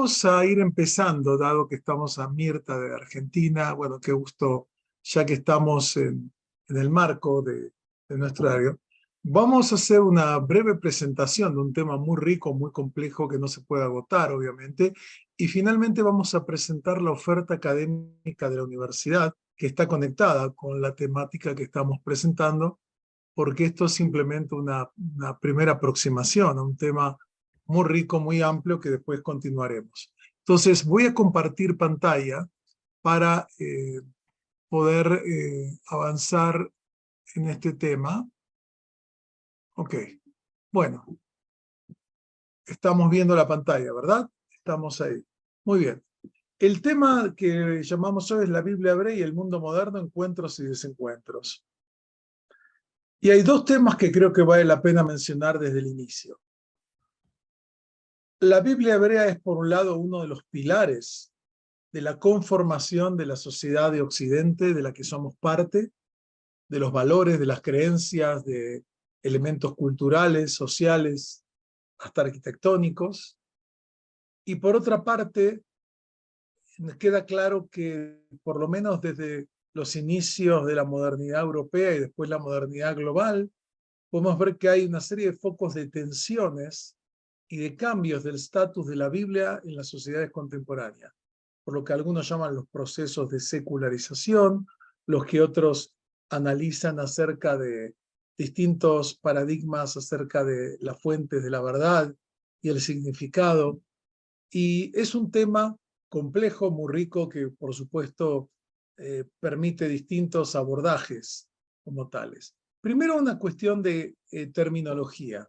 Vamos a ir empezando, dado que estamos a Mirta de Argentina. Bueno, qué gusto, ya que estamos en el marco de nuestro horario. Vamos a hacer una breve presentación de un tema muy rico, muy complejo, que no se puede agotar, obviamente. Y finalmente vamos a presentar la oferta académica de la universidad, que está conectada con la temática que estamos presentando, porque esto es simplemente una primera aproximación a un tema muy rico, muy amplio, que después continuaremos. Entonces, voy a compartir pantalla para poder avanzar en este tema. Ok, bueno, estamos viendo la pantalla, ¿verdad? Estamos ahí. Muy bien. El tema que llamamos hoy es la Biblia hebrea y el mundo moderno, encuentros y desencuentros. Y hay dos temas que creo que vale la pena mencionar desde el inicio. La Biblia hebrea es, por un lado, uno de los pilares de la conformación de la sociedad de Occidente, de la que somos parte, de los valores, de las creencias, de elementos culturales, sociales, hasta arquitectónicos. Y por otra parte, nos queda claro que, por lo menos desde los inicios de la modernidad europea y después la modernidad global, podemos ver que hay una serie de focos de tensiones y de cambios del estatus de la Biblia en las sociedades contemporáneas, por lo que algunos llaman los procesos de secularización, los que otros analizan acerca de distintos paradigmas acerca de las fuentes de la verdad y el significado. Y es un tema complejo, muy rico, que por supuesto permite distintos abordajes como tales. Primero, una cuestión de terminología.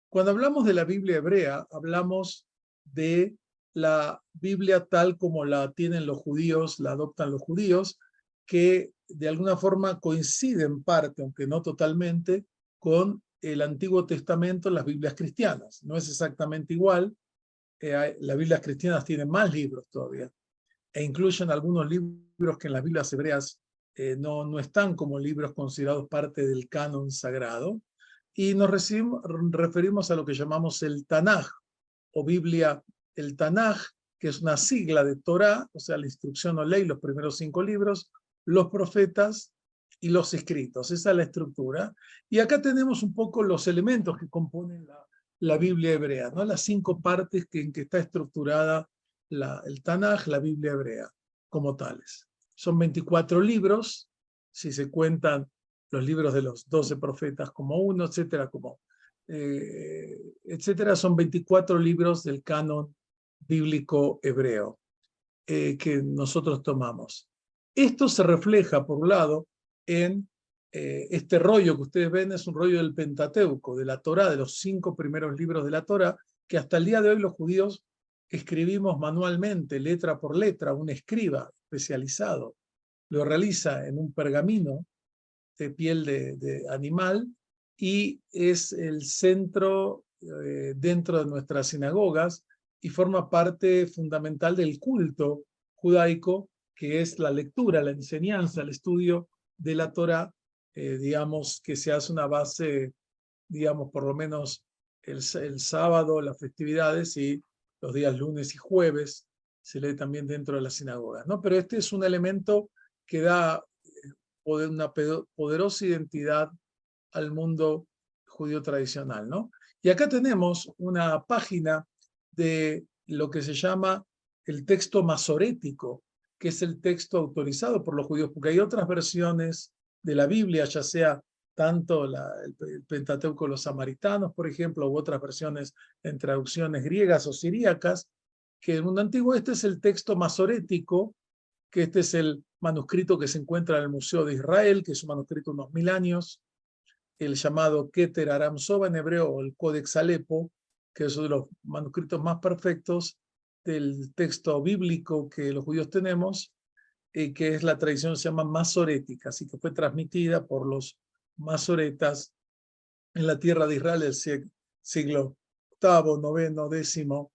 Cuando hablamos de la Biblia hebrea, hablamos de la Biblia tal como la tienen los judíos, la adoptan los judíos, que de alguna forma coincide en parte, aunque no totalmente, con el Antiguo Testamento, las Biblias cristianas. No es exactamente igual. Las Biblias cristianas tienen más libros todavía, e incluyen algunos libros que en las Biblias hebreas no están como libros considerados parte del canon sagrado, y nos referimos a lo que llamamos el Tanaj, o Biblia, el Tanaj, que es una sigla de Torah, o sea, la instrucción o ley, los primeros 5 libros, los profetas y los escritos. Esa es la estructura. Y acá tenemos un poco los elementos que componen la Biblia hebrea, ¿no? Las 5 partes en que está estructurada el Tanaj, la Biblia hebrea, como tales. Son 24 libros, si se cuentan los libros de los 12 profetas como uno, etcétera, etcétera. Son 24 libros del canon bíblico hebreo que nosotros tomamos. Esto se refleja, por un lado, en este rollo que ustedes ven, es un rollo del Pentateuco, de la Torá, de los 5 primeros libros de la Torá, que hasta el día de hoy los judíos escribimos manualmente, letra por letra. Un escriba especializado lo realiza en un pergamino de piel de animal, y es el centro dentro de nuestras sinagogas y forma parte fundamental del culto judaico, que es la lectura, la enseñanza, el estudio de la Torá, digamos que se hace una base, digamos, por lo menos el sábado, las festividades, y los días lunes y jueves se lee también dentro de las sinagogas, ¿no? Pero este es un elemento que da una poderosa identidad al mundo judío tradicional, ¿no? Y acá tenemos una página de lo que se llama el texto masorético, que es el texto autorizado por los judíos, porque hay otras versiones de la Biblia, ya sea tanto el Pentateuco de los samaritanos, por ejemplo, u otras versiones en traducciones griegas o siríacas, que en el mundo antiguo este es el texto masorético, que este es el manuscrito que se encuentra en el Museo de Israel, que es un manuscrito de unos 1000 años, el llamado Keter Aram Soba en hebreo, o el Codex Alepo, que es uno de los manuscritos más perfectos del texto bíblico que los judíos tenemos, que es la tradición, se llama masorética, así que fue transmitida por los masoretas en la tierra de Israel del siglo VIII, noveno, décimo,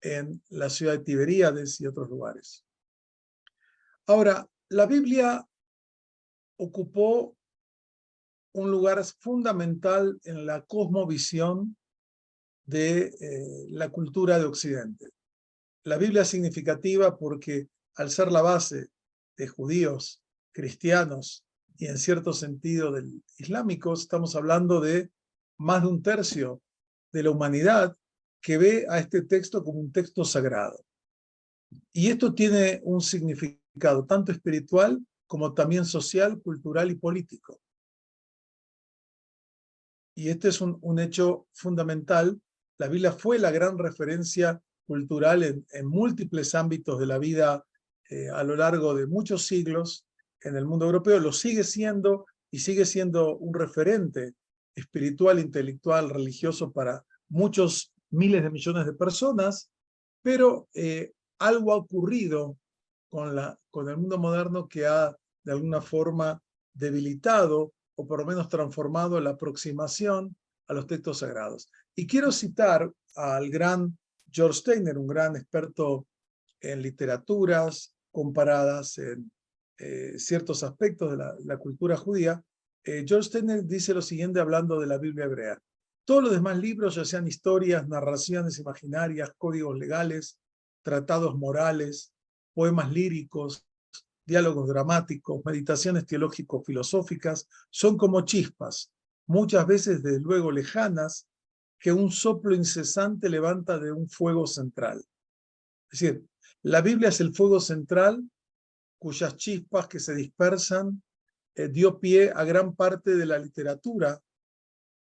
en la ciudad de Tiberíades y otros lugares. Ahora, la Biblia ocupó un lugar fundamental en la cosmovisión de la cultura de Occidente. La Biblia es significativa porque al ser la base de judíos, cristianos y en cierto sentido del islámicos, estamos hablando de más de un tercio de la humanidad que ve a este texto como un texto sagrado. Y esto tiene un significado tanto espiritual como también social, cultural y político. Y este es un hecho fundamental. La Biblia fue la gran referencia cultural en múltiples ámbitos de la vida a lo largo de muchos siglos en el mundo europeo. Lo sigue siendo y sigue siendo un referente espiritual, intelectual, religioso para muchos miles de millones de personas, pero algo ha ocurrido con el mundo moderno que ha de alguna forma debilitado o por lo menos transformado la aproximación a los textos sagrados. Y quiero citar al gran George Steiner, un gran experto en literaturas comparadas en ciertos aspectos de la cultura judía. George Steiner dice lo siguiente hablando de la Biblia hebrea. Todos los demás libros, ya sean historias, narraciones imaginarias, códigos legales, tratados morales, poemas líricos, diálogos dramáticos, meditaciones teológico-filosóficas, son como chispas, muchas veces desde luego lejanas, que un soplo incesante levanta de un fuego central. Es decir, la Biblia es el fuego central cuyas chispas que se dispersan dio pie a gran parte de la literatura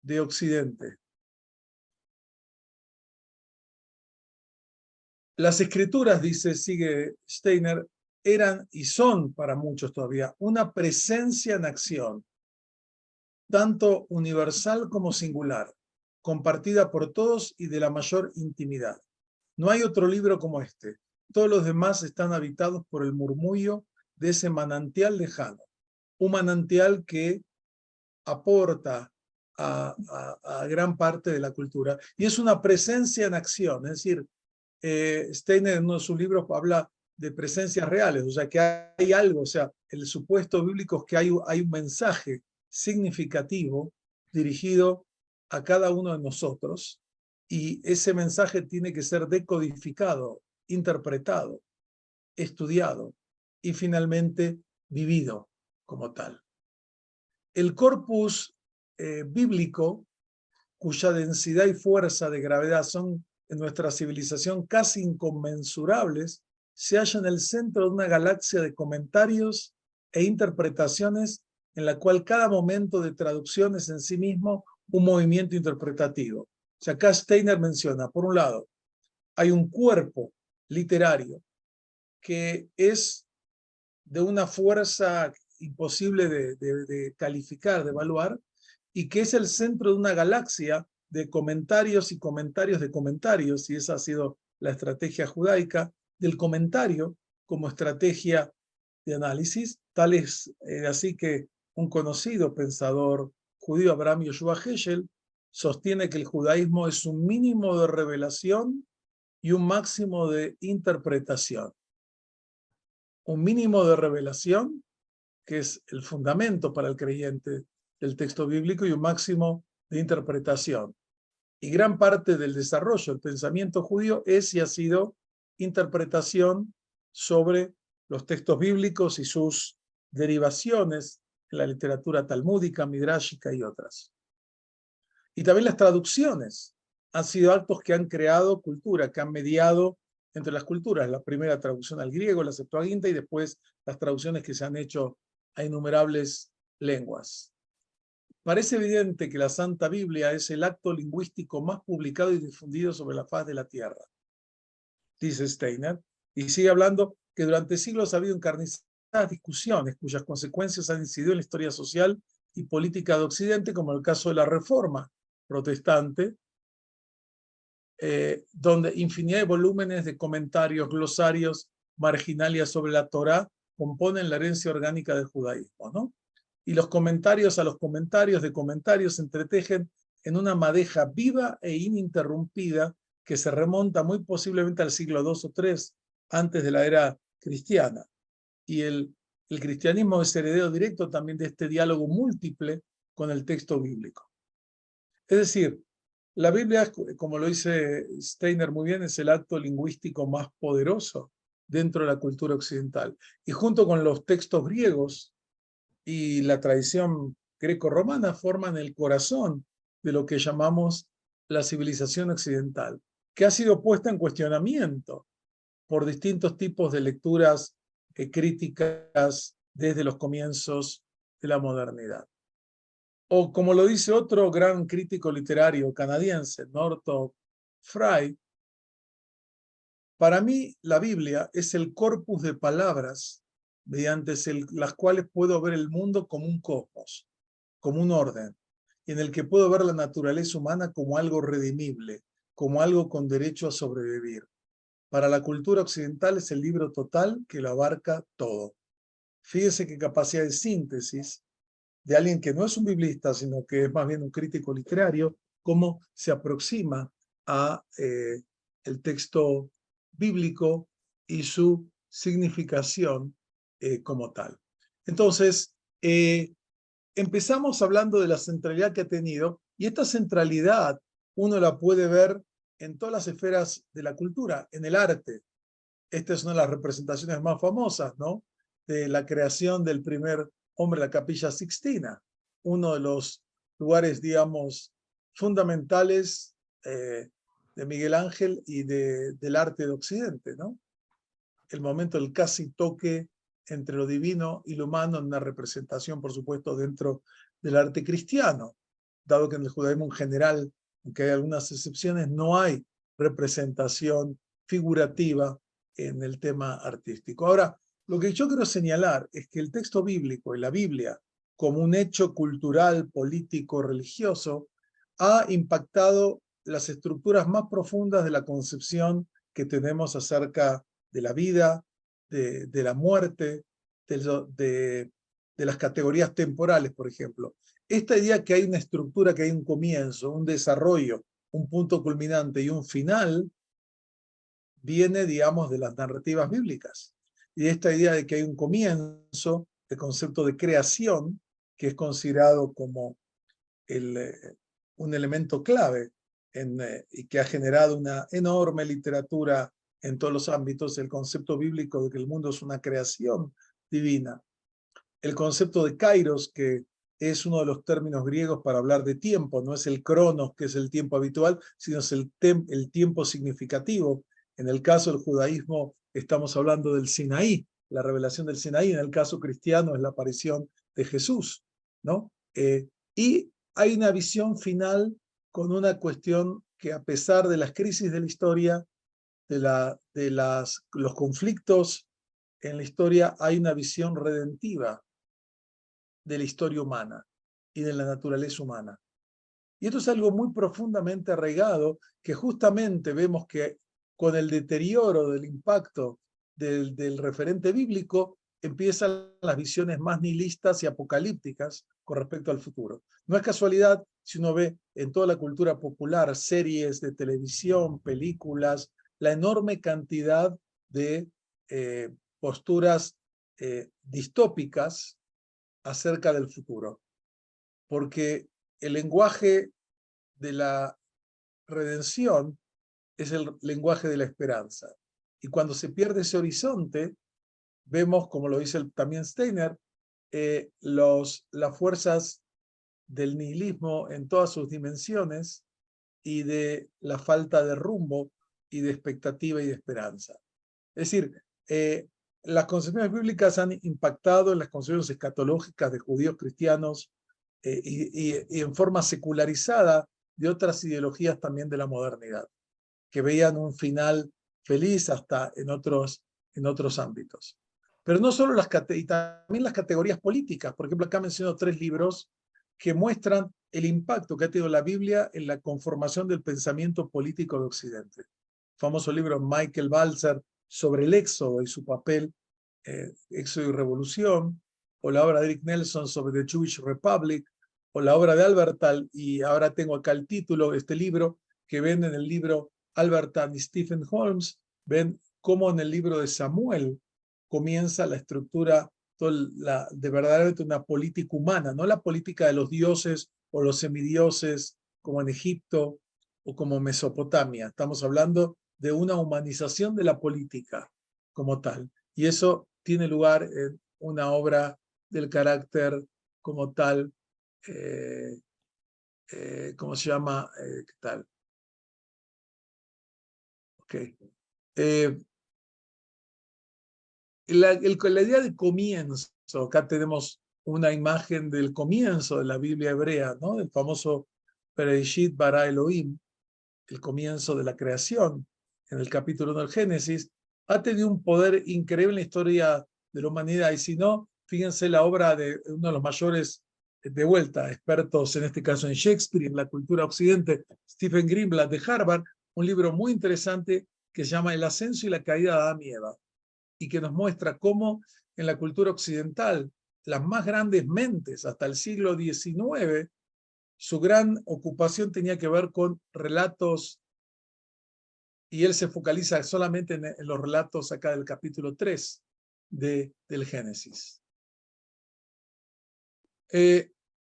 de Occidente. Las escrituras, sigue Steiner, eran y son para muchos todavía una presencia en acción, tanto universal como singular, compartida por todos y de la mayor intimidad. No hay otro libro como este. Todos los demás están habitados por el murmullo de ese manantial lejano, un manantial que aporta a gran parte de la cultura. Y es una presencia en acción, es decir, Steiner en uno de sus libros habla de presencias reales, o sea, que hay algo, o sea, el supuesto bíblico es que hay un mensaje significativo dirigido a cada uno de nosotros y ese mensaje tiene que ser decodificado, interpretado, estudiado y finalmente vivido como tal. El corpus bíblico, cuya densidad y fuerza de gravedad son en nuestra civilización casi inconmensurables, se halla en el centro de una galaxia de comentarios e interpretaciones en la cual cada momento de traducción es en sí mismo un movimiento interpretativo. O sea, acá Steiner menciona, por un lado, hay un cuerpo literario que es de una fuerza imposible de calificar, de evaluar, y que es el centro de una galaxia de comentarios y comentarios de comentarios, y esa ha sido la estrategia judaica, del comentario como estrategia de análisis. Tal es así que un conocido pensador judío, Abraham Yoshua Heschel, sostiene que el judaísmo es un mínimo de revelación y un máximo de interpretación. Un mínimo de revelación, que es el fundamento para el creyente del texto bíblico, y un máximo de interpretación. Y gran parte del desarrollo del pensamiento judío es y ha sido interpretación sobre los textos bíblicos y sus derivaciones en la literatura talmúdica, midrásica y otras. Y también las traducciones han sido actos que han creado cultura, que han mediado entre las culturas. La primera traducción al griego, la Septuaginta, y después las traducciones que se han hecho a innumerables lenguas. Parece evidente que la Santa Biblia es el acto lingüístico más publicado y difundido sobre la faz de la tierra, dice Steiner, y sigue hablando que durante siglos ha habido encarnizadas discusiones cuyas consecuencias han incidido en la historia social y política de Occidente, como el caso de la Reforma protestante, donde infinidad de volúmenes de comentarios, glosarios, marginalias sobre la Torá componen la herencia orgánica del judaísmo, ¿no? Y los comentarios a los comentarios de comentarios se entretejen en una madeja viva e ininterrumpida que se remonta muy posiblemente al siglo II o III antes de la era cristiana. Y el cristianismo es heredero directo también de este diálogo múltiple con el texto bíblico. Es decir, La Biblia, como lo dice Steiner muy bien, es el acto lingüístico más poderoso dentro de la cultura occidental. Y junto con los textos griegos y la tradición greco-romana forman el corazón de lo que llamamos la civilización occidental, que ha sido puesta en cuestionamiento por distintos tipos de lecturas críticas desde los comienzos de la modernidad. O como lo dice otro gran crítico literario canadiense, Northrop Frye, para mí la Biblia es el corpus de palabras mediante las cuales puedo ver el mundo como un cosmos, como un orden, y en el que puedo ver la naturaleza humana como algo redimible, como algo con derecho a sobrevivir. Para la cultura occidental es el libro total que lo abarca todo. Fíjese qué capacidad de síntesis de alguien que no es un biblista, sino que es más bien un crítico literario, cómo se aproxima a el texto bíblico y su significación como tal. Entonces, empezamos hablando de la centralidad que ha tenido, y esta centralidad uno la puede ver en todas las esferas de la cultura, en el arte. Esta es una de las representaciones más famosas, ¿no? De la creación del primer hombre en la Capilla Sixtina, uno de los lugares, digamos, fundamentales de Miguel Ángel y del arte de Occidente, ¿no? El momento del casi toque entre lo divino y lo humano en una representación, por supuesto, dentro del arte cristiano, dado que en el judaísmo en general, aunque hay algunas excepciones, no hay representación figurativa en el tema artístico. Ahora, lo que yo quiero señalar es que el texto bíblico y la Biblia, como un hecho cultural, político, religioso, ha impactado las estructuras más profundas de la concepción que tenemos acerca de la vida, de la muerte, de las categorías temporales, por ejemplo. Esta idea que hay una estructura, que hay un comienzo, un desarrollo, un punto culminante y un final, viene, digamos, de las narrativas bíblicas. Y esta idea de que hay un comienzo, el concepto de creación, que es considerado como un elemento clave y que ha generado una enorme literatura en todos los ámbitos, el concepto bíblico de que el mundo es una creación divina. El concepto de kairos, que es uno de los términos griegos para hablar de tiempo, no es el cronos, que es el tiempo habitual, sino es el tiempo significativo. En el caso del judaísmo estamos hablando del Sinaí, la revelación del Sinaí. En el caso cristiano es la aparición de Jesús, ¿no? Y hay una visión final con una cuestión que, a pesar de las crisis de la historia, los conflictos en la historia, hay una visión redentiva de la historia humana y de la naturaleza humana. Y esto es algo muy profundamente arraigado, que justamente vemos que con el deterioro del impacto del referente bíblico empiezan las visiones más nihilistas y apocalípticas con respecto al futuro. No es casualidad si uno ve en toda la cultura popular series de televisión, películas, la enorme cantidad de posturas distópicas acerca del futuro, porque el lenguaje de la redención es el lenguaje de la esperanza. Y cuando se pierde ese horizonte, vemos, como lo dice también Steiner, las fuerzas del nihilismo en todas sus dimensiones y de la falta de rumbo y de expectativa y de esperanza. Es decir, las concepciones bíblicas han impactado en las concepciones escatológicas de judíos cristianos y en forma secularizada de otras ideologías también de la modernidad, que veían un final feliz hasta en otros ámbitos. Pero no solo y también las categorías políticas. Por ejemplo, acá menciono 3 libros que muestran el impacto que ha tenido la Biblia en la conformación del pensamiento político de Occidente. El famoso libro Michael Balzer sobre el Éxodo y su papel, Éxodo y Revolución, o la obra de Eric Nelson sobre The Jewish Republic, o la obra de Albertal, y ahora tengo acá el título de este libro, que ven en el libro Albertal y Stephen Holmes, ven cómo en el libro de Samuel comienza la estructura de verdaderamente una política humana, no la política de los dioses o los semidioses como en Egipto o como Mesopotamia. Estamos hablando de una humanización de la política como tal. Y eso tiene lugar en una obra del carácter como tal, ¿cómo se llama? ¿Qué tal? Okay. La idea de comienzo, acá tenemos una imagen del comienzo de la Biblia hebrea, ¿no? Del famoso Bereshit bara Elohim, el comienzo de la creación, en el capítulo 1 del Génesis, ha tenido un poder increíble en la historia de la humanidad. Y si no, fíjense la obra de uno de los mayores, de vuelta, expertos en este caso en Shakespeare y en la cultura occidente, Stephen Greenblatt de Harvard, un libro muy interesante que se llama El ascenso y la caída de Adán y Eva, y que nos muestra cómo en la cultura occidental las más grandes mentes hasta el siglo XIX, su gran ocupación tenía que ver con relatos, y él se focaliza solamente en los relatos acá del capítulo 3 del Génesis.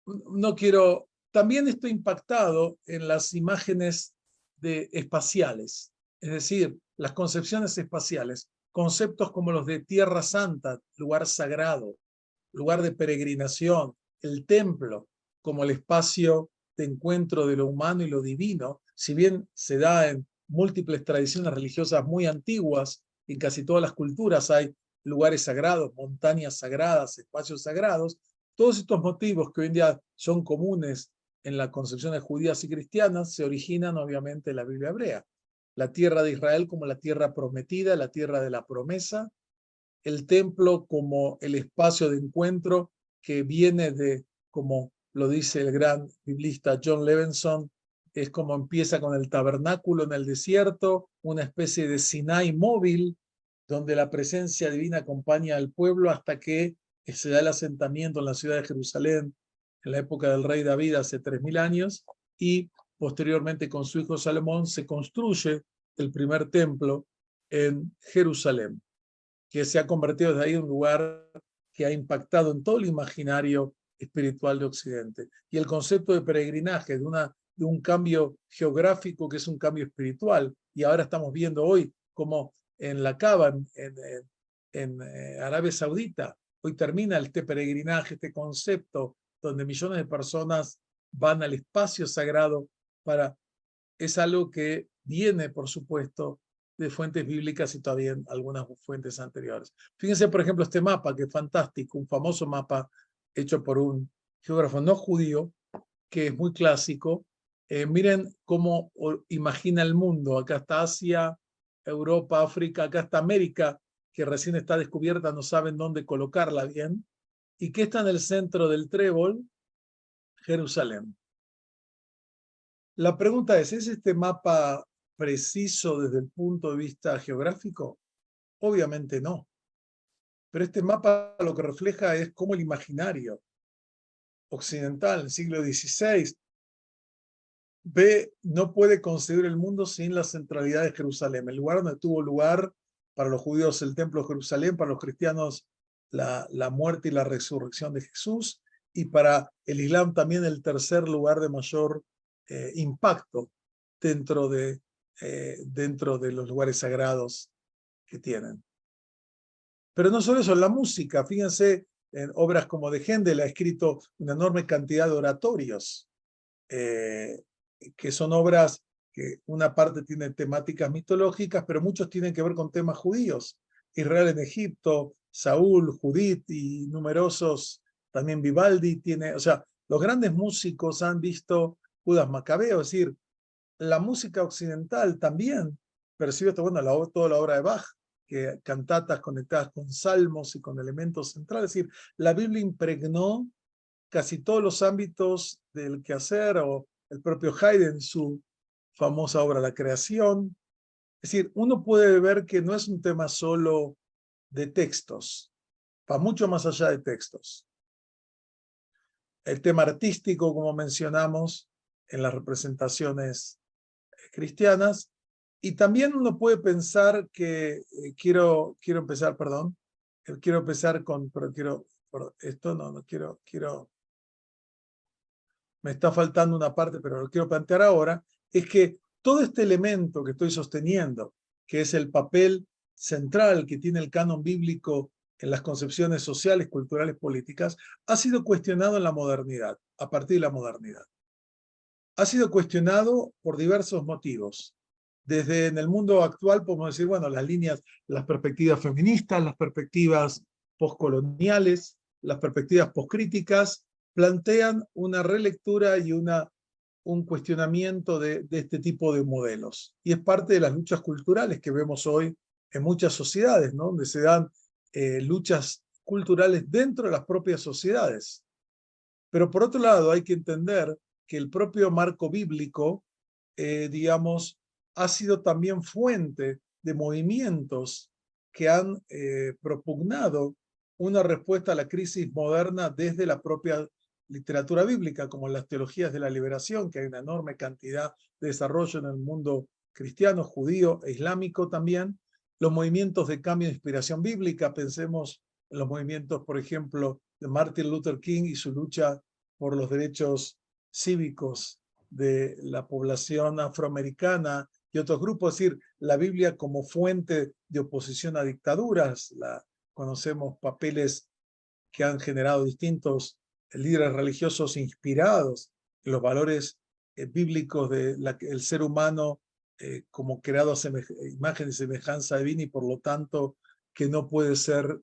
No quiero, también estoy impactado en las imágenes espaciales, es decir, las concepciones espaciales, conceptos como los de Tierra Santa, lugar sagrado, lugar de peregrinación, el templo como el espacio de encuentro de lo humano y lo divino, si bien se da en múltiples tradiciones religiosas muy antiguas, en casi todas las culturas hay lugares sagrados, montañas sagradas, espacios sagrados, todos estos motivos que hoy en día son comunes en las concepciones judías y cristianas se originan obviamente en la Biblia hebrea. La tierra de Israel como la tierra prometida, la tierra de la promesa, el templo como el espacio de encuentro que viene de, como lo dice el gran biblista John Levenson, es como empieza con el tabernáculo en el desierto, una especie de Sinai móvil, donde la presencia divina acompaña al pueblo hasta que se da el asentamiento en la ciudad de Jerusalén en la época del rey David hace 3000 años, y posteriormente con su hijo Salomón se construye el primer templo en Jerusalén, que se ha convertido desde ahí en un lugar que ha impactado en todo el imaginario espiritual de Occidente. Y el concepto de peregrinaje, de un cambio geográfico que es un cambio espiritual. Y ahora estamos viendo hoy como en la Kaaba, en Arabia Saudita, hoy termina este peregrinaje, este concepto, donde millones de personas van al espacio sagrado para... Es algo que viene, por supuesto, de fuentes bíblicas y todavía algunas fuentes anteriores. Fíjense, por ejemplo, este mapa, que es fantástico, un famoso mapa hecho por un geógrafo no judío, que es muy clásico. Miren cómo imagina el mundo. Acá está Asia, Europa, África, acá está América, que recién está descubierta, no saben dónde colocarla bien. ¿Y qué está en el centro del trébol? Jerusalén. La pregunta ¿es este mapa preciso desde el punto de vista geográfico? Obviamente no. Pero este mapa lo que refleja es cómo el imaginario occidental en el siglo XVI no puede concebir el mundo sin la centralidad de Jerusalén, el lugar donde tuvo lugar para los judíos el templo de Jerusalén, para los cristianos la muerte y la resurrección de Jesús, y para el Islam también el tercer lugar de mayor impacto dentro de los lugares sagrados que tienen. Pero no solo eso, la música, fíjense, en obras como de Händel ha escrito una enorme cantidad de oratorios, que son obras que una parte tiene temáticas mitológicas, pero muchos tienen que ver con temas judíos. Israel en Egipto, Saúl, Judith y numerosos, también Vivaldi tiene, o sea, los grandes músicos han visto Judas Macabeo, es decir, la música occidental también percibe esto, bueno, toda la obra de Bach, que cantatas conectadas con salmos y con elementos centrales, es decir, la Biblia impregnó casi todos los ámbitos del quehacer, o el propio Haydn, su famosa obra La Creación. Es decir, uno puede ver que no es un tema solo de textos, va mucho más allá de textos. El tema artístico, como mencionamos, en las representaciones cristianas, y también uno puede pensar que, quiero empezar, perdón, quiero empezar con, esto no quiero, me está faltando una parte, pero lo quiero plantear ahora, es que todo este elemento que estoy sosteniendo, que es el papel central que tiene el canon bíblico en las concepciones sociales, culturales, políticas, ha sido cuestionado en la modernidad, a partir de la modernidad. Ha sido cuestionado por diversos motivos. Desde en el mundo actual podemos decir, bueno, las perspectivas feministas, las perspectivas postcoloniales, las perspectivas postcríticas, plantean una relectura y un cuestionamiento de este tipo de modelos. Y es parte de las luchas culturales que vemos hoy en muchas sociedades, ¿no? Donde se dan luchas culturales dentro de las propias sociedades. Pero por otro lado hay que entender que el propio marco bíblico, digamos, ha sido también fuente de movimientos que han propugnado una respuesta a la crisis moderna desde la propia literatura bíblica, como las teologías de la liberación, que hay una enorme cantidad de desarrollo en el mundo cristiano, judío e islámico también, los movimientos de cambio de inspiración bíblica, pensemos en los movimientos, por ejemplo, de Martin Luther King y su lucha por los derechos cívicos de la población afroamericana y otros grupos, es decir, la Biblia como fuente de oposición a dictaduras. Conocemos papeles que han generado distintos líderes religiosos inspirados en los valores bíblicos del ser humano como creado a imagen y semejanza divina y por lo tanto que no puede ser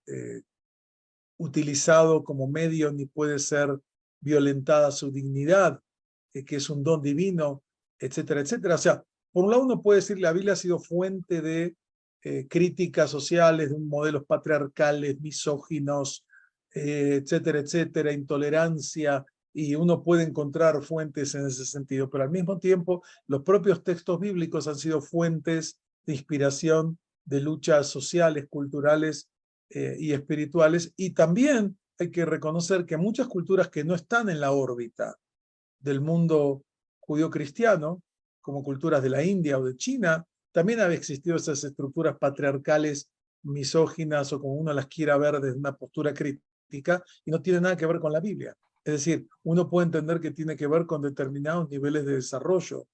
utilizado como medio ni puede ser violentada su dignidad, que es un don divino, etcétera, etcétera. O sea, por un lado uno puede decir que la Biblia ha sido fuente de críticas sociales, de modelos patriarcales, misóginos, etcétera, etcétera, intolerancia, y uno puede encontrar fuentes en ese sentido, pero al mismo tiempo los propios textos bíblicos han sido fuentes de inspiración de luchas sociales, culturales y espirituales, y también hay que reconocer que muchas culturas que no están en la órbita del mundo judío-cristiano, como culturas de la India o de China, también han existido esas estructuras patriarcales, misóginas o como uno las quiera ver desde una postura crítica, y no tiene nada que ver con la Biblia. Es decir, uno puede entender que tiene que ver con determinados niveles de desarrollo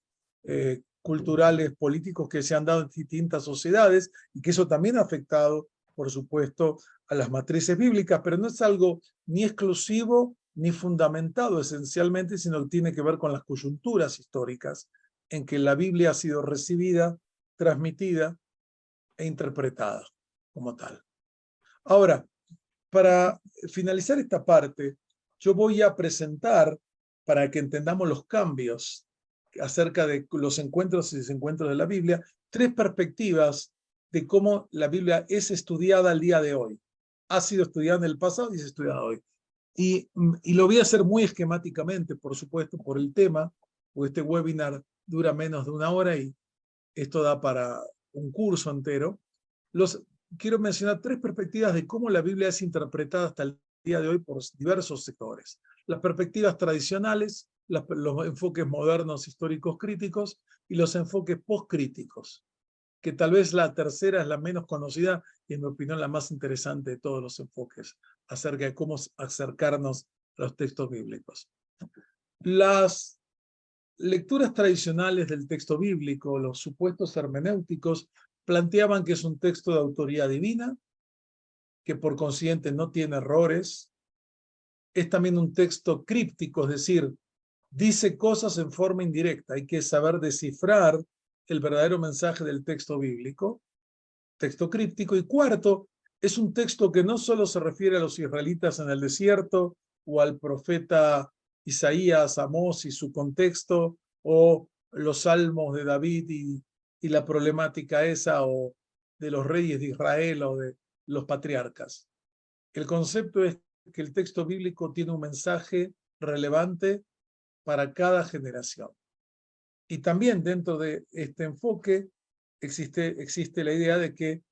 culturales, políticos que se han dado en distintas sociedades y que eso también ha afectado, por supuesto, a las matrices bíblicas, pero no es algo ni exclusivo ni fundamentado esencialmente, sino que tiene que ver con las coyunturas históricas en que la Biblia ha sido recibida, transmitida e interpretada como tal. Ahora, para finalizar esta parte, yo voy a presentar, para que entendamos los cambios acerca de los encuentros y desencuentros de la Biblia, tres perspectivas de cómo la Biblia es estudiada al día de hoy. Ha sido estudiada en el pasado y es estudiada hoy. Y lo voy a hacer muy esquemáticamente, por supuesto, por el tema, porque este webinar dura menos de una hora y esto da para un curso entero. Quiero mencionar tres perspectivas de cómo la Biblia es interpretada hasta el día de hoy por diversos sectores. Las perspectivas tradicionales, los enfoques modernos históricos críticos y los enfoques postcríticos, que tal vez la tercera es la menos conocida y en mi opinión la más interesante de todos los enfoques acerca de cómo acercarnos a los textos bíblicos. Las lecturas tradicionales del texto bíblico, los supuestos hermenéuticos, planteaban que es un texto de autoría divina, que por consiguiente no tiene errores. Es también un texto críptico, es decir, dice cosas en forma indirecta. Hay que saber descifrar el verdadero mensaje del texto bíblico, texto críptico. Y cuarto, es un texto que no solo se refiere a los israelitas en el desierto o al profeta Isaías, Amós y su contexto, o los salmos de David y la problemática esa, o de los reyes de Israel o de los patriarcas. El concepto es que el texto bíblico tiene un mensaje relevante para cada generación. Y también dentro de este enfoque existe la idea de que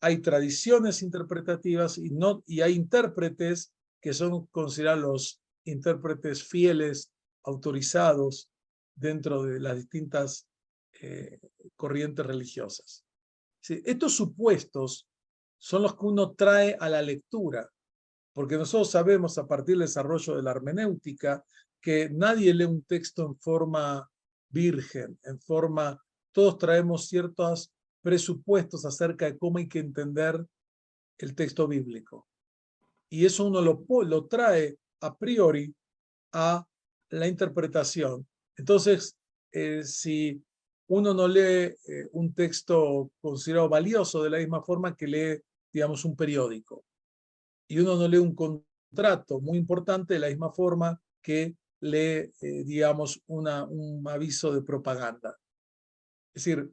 hay tradiciones interpretativas y hay intérpretes que son considerados los intérpretes fieles, autorizados dentro de las distintas corrientes religiosas. ¿Sí? Estos supuestos son los que uno trae a la lectura, porque nosotros sabemos a partir del desarrollo de la hermenéutica que nadie lee un texto en forma virgen, todos traemos ciertos presupuestos acerca de cómo hay que entender el texto bíblico. Y eso uno lo trae a priori a la interpretación. Entonces, si uno no lee un texto considerado valioso de la misma forma que lee, digamos, un periódico, y uno no lee un contrato muy importante de la misma forma que lee, digamos, un aviso de propaganda. Es decir,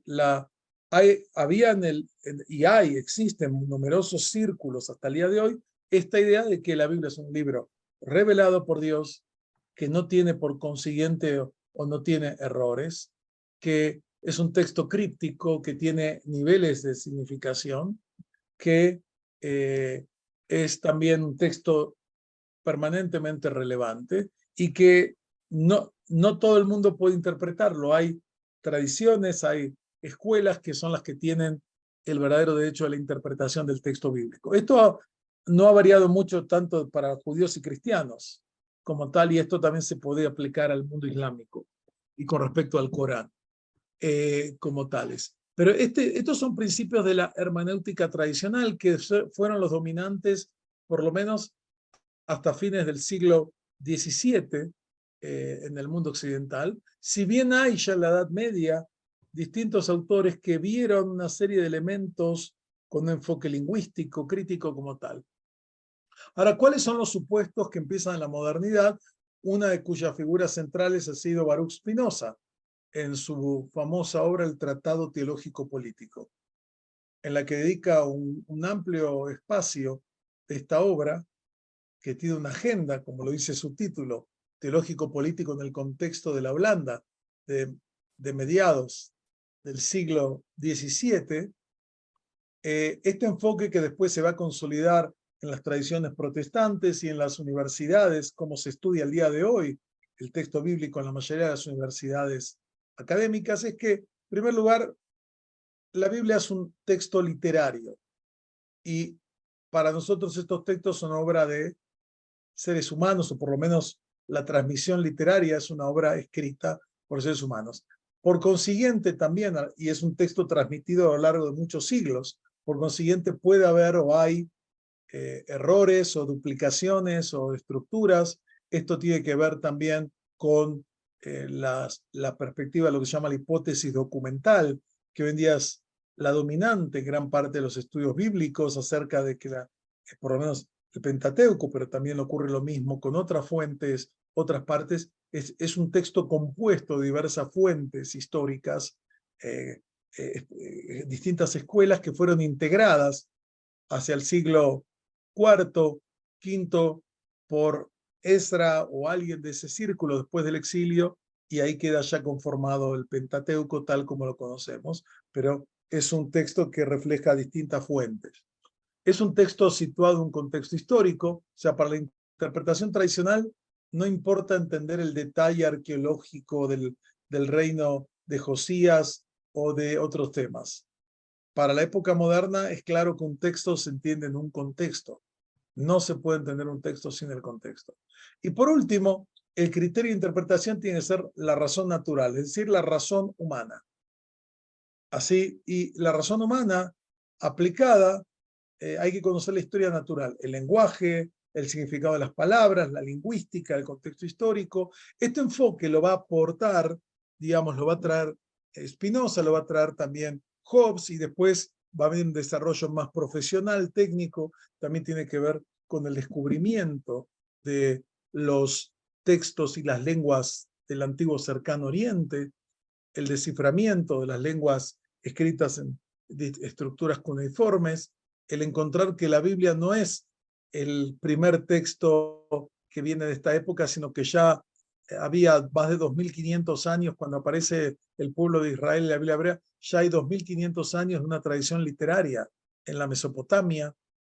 existen numerosos círculos hasta el día de hoy esta idea de que la Biblia es un libro revelado por Dios, que no tiene por consiguiente o no tiene errores, que es un texto críptico, que tiene niveles de significación, que es también un texto permanentemente relevante y que no todo el mundo puede interpretarlo. Hay tradiciones, hay escuelas que son las que tienen el verdadero derecho a la interpretación del texto bíblico. Esto no ha variado mucho tanto para judíos y cristianos como tal, y esto también se puede aplicar al mundo islámico y con respecto al Corán como tales. Pero estos son principios de la hermenéutica tradicional que fueron los dominantes, por lo menos hasta fines del siglo XVII en el mundo occidental, si bien hay ya en la Edad Media distintos autores que vieron una serie de elementos con un enfoque lingüístico, crítico como tal. Ahora, ¿cuáles son los supuestos que empiezan en la modernidad? Una de cuyas figuras centrales ha sido Baruch Spinoza, en su famosa obra El Tratado Teológico Político, en la que dedica un amplio espacio de esta obra, que tiene una agenda, como lo dice su título, teológico-político en el contexto de la Holanda de mediados del siglo XVII, este enfoque que después se va a consolidar en las tradiciones protestantes y en las universidades, como se estudia el día de hoy el texto bíblico en la mayoría de las universidades académicas, es que, en primer lugar, la Biblia es un texto literario y para nosotros estos textos son obra de seres humanos, o por lo menos la transmisión literaria es una obra escrita por seres humanos. Por consiguiente también, y es un texto transmitido a lo largo de muchos siglos, por consiguiente puede haber o hay errores o duplicaciones o estructuras. Esto tiene que ver también con la perspectiva de lo que se llama la hipótesis documental, que hoy en día es la dominante en gran parte de los estudios bíblicos acerca de que por lo menos el Pentateuco, pero también ocurre lo mismo con otras fuentes, otras partes, es un texto compuesto de diversas fuentes históricas, distintas escuelas que fueron integradas hacia el siglo IV, V, por Esdra o alguien de ese círculo después del exilio, y ahí queda ya conformado el Pentateuco tal como lo conocemos, pero es un texto que refleja distintas fuentes. Es un texto situado en un contexto histórico, o sea, para la interpretación tradicional no importa entender el detalle arqueológico del reino de Josías o de otros temas. Para la época moderna es claro que un texto se entiende en un contexto. No se puede entender un texto sin el contexto. Y por último, el criterio de interpretación tiene que ser la razón natural, es decir, la razón humana. Así, y la razón humana aplicada, hay que conocer la historia natural, el lenguaje, el significado de las palabras, la lingüística, el contexto histórico. Este enfoque lo va a aportar, digamos, lo va a traer Spinoza, lo va a traer también Hobbes, y después va a haber un desarrollo más profesional, técnico, también tiene que ver con el descubrimiento de los textos y las lenguas del antiguo cercano oriente, el desciframiento de las lenguas escritas en estructuras cuneiformes, el encontrar que la Biblia no es el primer texto que viene de esta época, sino que ya había más de 2500 años cuando aparece el pueblo de Israel en la Biblia hebrea, ya hay 2500 años de una tradición literaria en la Mesopotamia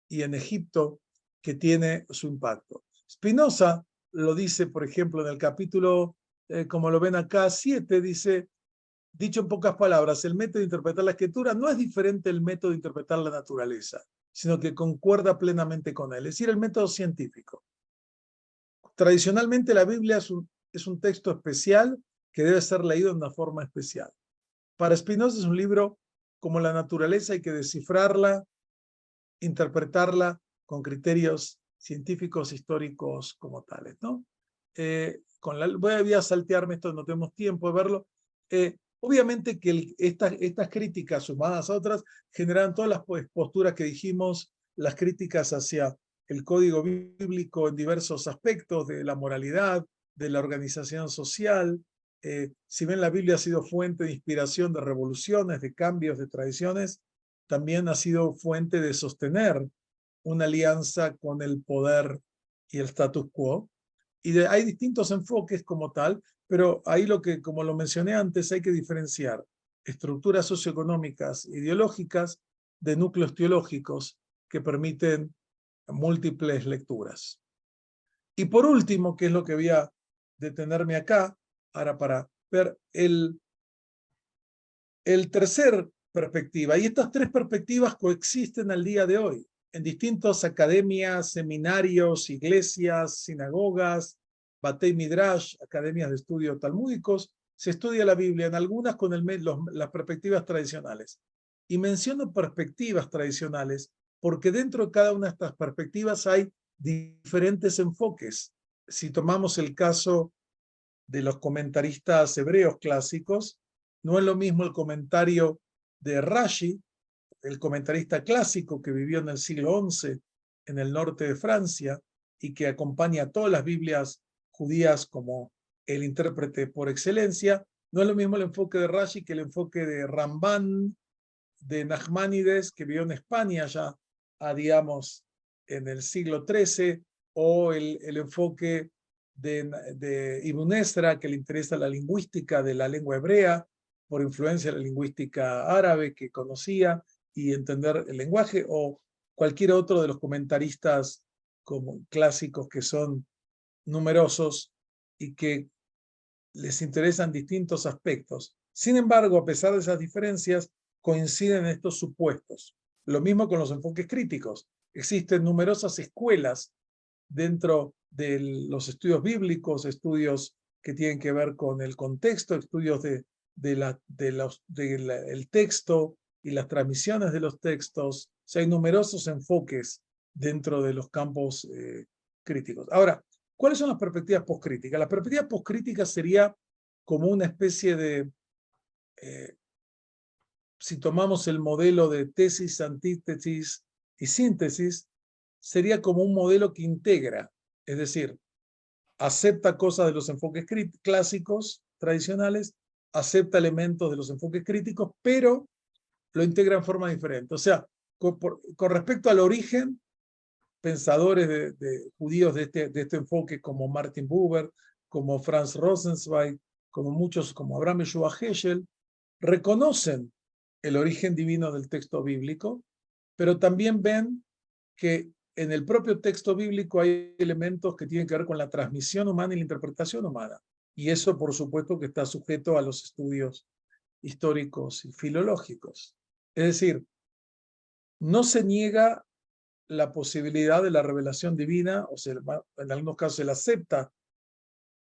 y en Egipto que tiene su impacto. Spinoza lo dice, por ejemplo, en el capítulo, como lo ven acá, 7, dice: dicho en pocas palabras, el método de interpretar la escritura no es diferente del método de interpretar la naturaleza, sino que concuerda plenamente con él, es decir, el método científico. Tradicionalmente la Biblia es un texto especial que debe ser leído de una forma especial. Para Spinoza es un libro como la naturaleza, hay que descifrarla, interpretarla con criterios científicos, históricos como tales, ¿no? Voy a saltearme esto, no tenemos tiempo de verlo. Obviamente que estas críticas sumadas a otras generan todas las posturas que dijimos, las críticas hacia el código bíblico en diversos aspectos de la moralidad, de la organización social. Si bien la Biblia ha sido fuente de inspiración de revoluciones, de cambios, de tradiciones, también ha sido fuente de sostener una alianza con el poder y el status quo. Y hay distintos enfoques como tal, pero ahí como lo mencioné antes, hay que diferenciar estructuras socioeconómicas, ideológicas, de núcleos teológicos que permiten múltiples lecturas. Y por último, que es lo que voy a detenerme acá, ahora para ver el tercer perspectiva. Y estas tres perspectivas coexisten al día de hoy en distintas academias, seminarios, iglesias, sinagogas, Batei Midrash, academias de estudio talmúdicos. Se estudia la Biblia en algunas con las perspectivas tradicionales. Y menciono perspectivas tradicionales porque dentro de cada una de estas perspectivas hay diferentes enfoques. Si tomamos el caso de los comentaristas hebreos clásicos, no es lo mismo el comentario de Rashi, el comentarista clásico que vivió en el siglo XI en el norte de Francia y que acompaña a todas las Biblias judías como el intérprete por excelencia. No es lo mismo el enfoque de Rashi que el enfoque de Ramban, de Nachmanides, que vivió en España ya, digamos, en el siglo XIII, o el enfoque de Ibn Ezra, que le interesa la lingüística de la lengua hebrea, por influencia de la lingüística árabe que conocía y entender el lenguaje, o cualquier otro de los comentaristas como clásicos que son numerosos y que les interesan distintos aspectos. Sin embargo, a pesar de esas diferencias, coinciden en estos supuestos. Lo mismo con los enfoques críticos. Existen numerosas escuelas dentro de los estudios bíblicos, estudios que tienen que ver con el contexto, estudios del texto y las transmisiones de los textos. O sea, hay numerosos enfoques dentro de los campos críticos. Ahora, ¿cuáles son las perspectivas postcríticas? La perspectiva postcrítica sería como una especie de, si tomamos el modelo de tesis, antítesis y síntesis, sería como un modelo que integra, es decir, acepta cosas de los enfoques clásicos, tradicionales, acepta elementos de los enfoques críticos, pero lo integra en forma diferente. O sea, con respecto al origen, pensadores de judíos de este enfoque como Martin Buber, como Franz Rosenzweig, como muchos, como Abraham Yeshua Heschel, reconocen el origen divino del texto bíblico, pero también ven que en el propio texto bíblico hay elementos que tienen que ver con la transmisión humana y la interpretación humana. Y eso, por supuesto, que está sujeto a los estudios históricos y filológicos. Es decir, no se niega la posibilidad de la revelación divina, o sea, en algunos casos se la acepta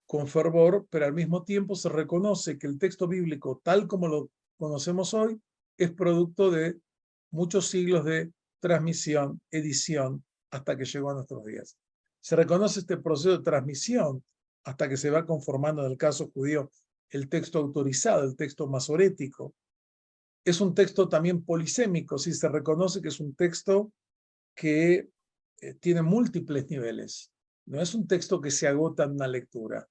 con fervor, pero al mismo tiempo se reconoce que el texto bíblico, tal como lo conocemos hoy, es producto de muchos siglos de transmisión, edición, hasta que llegó a nuestros días. Se reconoce este proceso de transmisión hasta que se va conformando, en el caso judío, el texto autorizado, el texto masorético. Es un texto también polisémico, sí, se reconoce que es un texto que tiene múltiples niveles. No es un texto que se agota en una lectura.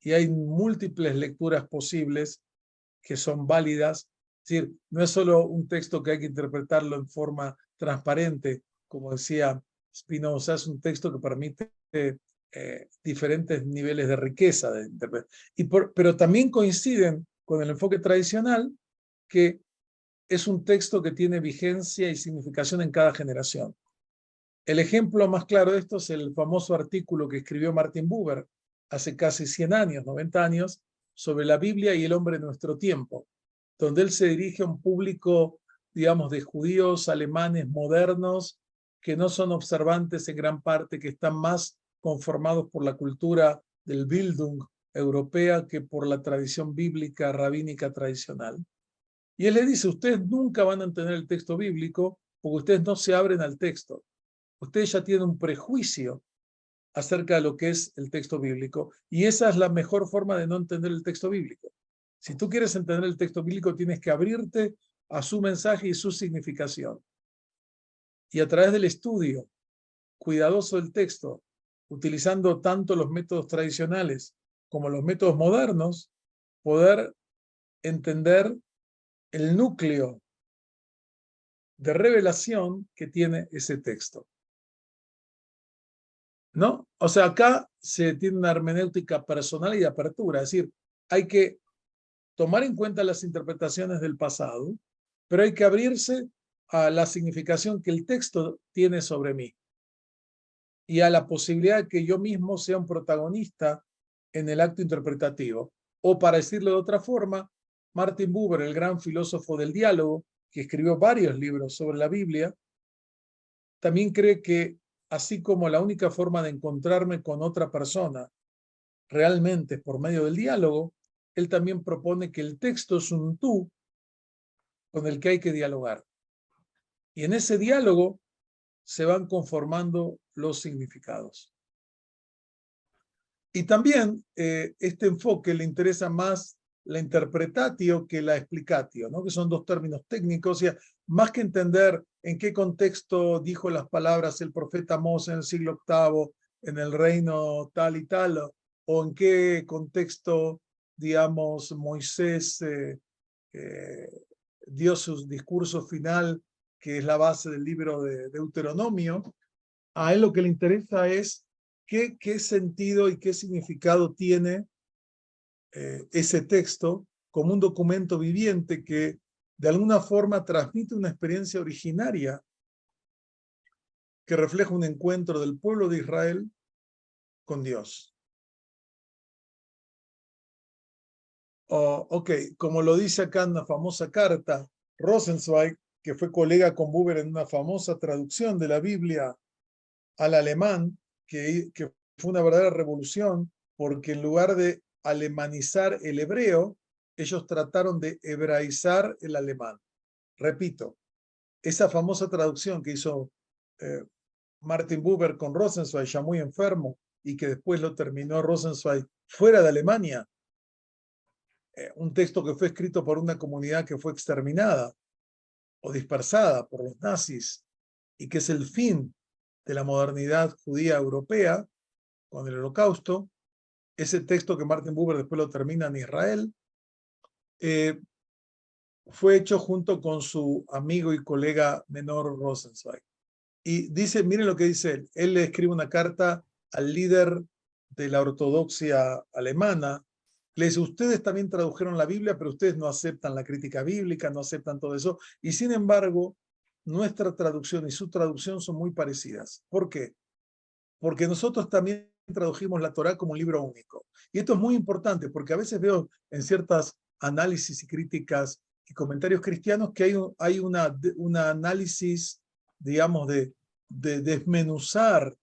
Y hay múltiples lecturas posibles que son válidas. Es decir, no es solo un texto que hay que interpretarlo en forma transparente, como decía Spinoza, es un texto que permite diferentes niveles de riqueza de interpretación. Pero también coinciden con el enfoque tradicional que es un texto que tiene vigencia y significación en cada generación. El ejemplo más claro de esto es el famoso artículo que escribió Martin Buber hace casi 100 años, 90 años, sobre la Biblia y el hombre de nuestro tiempo, donde él se dirige a un público, digamos, de judíos alemanes modernos que no son observantes en gran parte, que están más conformados por la cultura del Bildung, europea que por la tradición bíblica, rabínica tradicional. Y él le dice, ustedes nunca van a entender el texto bíblico porque ustedes no se abren al texto. Ustedes ya tienen un prejuicio acerca de lo que es el texto bíblico, y esa es la mejor forma de no entender el texto bíblico. Si tú quieres entender el texto bíblico, tienes que abrirte a su mensaje y su significación. Y a través del estudio cuidadoso del texto, utilizando tanto los métodos tradicionales como los métodos modernos, poder entender el núcleo de revelación que tiene ese texto. ¿No? O sea, acá se tiene una hermenéutica personal y de apertura, es decir, hay que tomar en cuenta las interpretaciones del pasado, pero hay que abrirse a la significación que el texto tiene sobre mí y a la posibilidad de que yo mismo sea un protagonista en el acto interpretativo. O para decirlo de otra forma, Martin Buber, el gran filósofo del diálogo, que escribió varios libros sobre la Biblia, también cree que así como la única forma de encontrarme con otra persona realmente es por medio del diálogo, él también propone que el texto es un tú con el que hay que dialogar. Y en ese diálogo se van conformando los significados. Y también este enfoque le interesa más la interpretatio que la explicatio, ¿no? Que son dos términos técnicos. O sea, más que entender en qué contexto dijo las palabras el profeta Amós en el siglo VIII, en el reino tal y tal, o en qué contexto, digamos, Moisés dio su discurso final, que es la base del libro de Deuteronomio. A él lo que le interesa es qué sentido y qué significado tiene ese texto como un documento viviente que de alguna forma transmite una experiencia originaria que refleja un encuentro del pueblo de Israel con Dios. Ok, como lo dice acá en una famosa carta, Rosenzweig, que fue colega con Buber en una famosa traducción de la Biblia al alemán, que fue una verdadera revolución, porque en lugar de alemanizar el hebreo, ellos trataron de hebraizar el alemán. Repito, esa famosa traducción que hizo Martin Buber con Rosenzweig, ya muy enfermo, y que después lo terminó Rosenzweig fuera de Alemania, un texto que fue escrito por una comunidad que fue exterminada o dispersada por los nazis, y que es el fin de la modernidad judía europea, con el Holocausto. Ese texto que Martin Buber después lo termina en Israel, fue hecho junto con su amigo y colega menor Rosenzweig. Y dice, miren lo que dice él. Él le escribe una carta al líder de la ortodoxia alemana. Le dice, ustedes también tradujeron la Biblia, pero ustedes no aceptan la crítica bíblica, no aceptan todo eso. Y sin embargo, nuestra traducción y su traducción son muy parecidas. ¿Por qué? Porque nosotros también tradujimos la Torá como un libro único. Y esto es muy importante porque a veces veo en ciertas análisis y críticas y comentarios cristianos que hay un análisis, digamos, de desmenuzar